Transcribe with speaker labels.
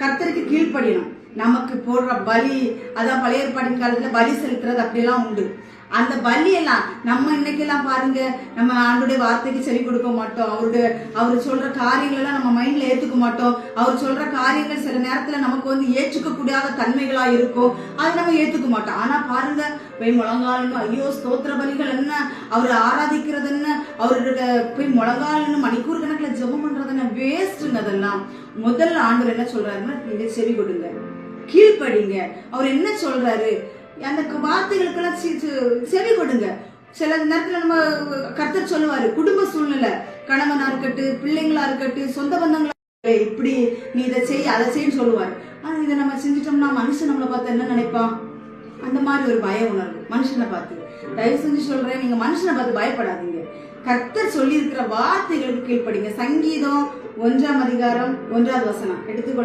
Speaker 1: கர்த்தருக்கு கீழ்ப்படியணும். நமக்கு போடுற பலி, அதான் பழைய ஏற்பாட்டின் காலத்துல பலி செலுத்துறது அப்படியெல்லாம் உண்டு. அந்த பலியெல்லாம் நம்ம இன்னைக்கெல்லாம் பாருங்க, நம்ம ஆண்டுடைய வார்த்தைக்கு செவி கொடுக்க மாட்டோம். அவர் சொல்ற காரியங்கள் எல்லாம் நம்ம மைண்ட்ல ஏத்துக்க மாட்டோம். அவர் சொல்ற காரியங்கள் சில நேரத்துல நமக்கு ஏற்றுக்க கூடாத தன்மைகளா இருக்கும், அதை நம்ம ஏத்துக்க மாட்டோம். ஆனா பாருங்க, போய் முழங்காலன்னு ஐயோ ஸ்தோத்திர பலிகள் என்ன, அவரை ஆராதிக்கிறது என்ன, அவரோட போய் முழங்காலன்னு மணிக்கூர் கணக்குல ஜெபம் பண்றது என்ன, வேஸ்ட்ங்க அதெல்லாம். முதல்ல ஆண்டவர் என்ன சொல்றாருன்னா, நீங்க செவி கொடுங்க, கீழ்ப்படிங்க. அவர் என்ன சொல்றாரு, அந்த வார்த்தைகளுக்கெல்லாம் செவி கொடுங்க. சில நேரத்துல நம்ம கர்த்தர் சொல்லுவாரு, குடும்ப சூழ்நிலை, கணவனா இருக்கட்டும், பிள்ளைங்களா இருக்கட்டும், சொந்த பந்தங்களா, இப்படி நீ இதை செய் அதை செய்யு சொல்லுவாரு. ஆனா இதை நம்ம செஞ்சிட்டோம்னா மனுஷன் நம்மளை பார்த்து என்ன நினைப்பான், அந்த மாதிரி ஒரு பய உணர்வு மனுஷனை பார்த்து. தயவு செஞ்சு சொல்றேன், நீங்க மனுஷனை பார்த்து பயப்படாதீங்க. கர்த்தர் சொல்லி இருக்கிற வார்த்தைகளுக்கு கீழ்ப்படிங்க. சங்கீதம் 1 அதிகாரம் 1 எடுத்துக்கொள்ள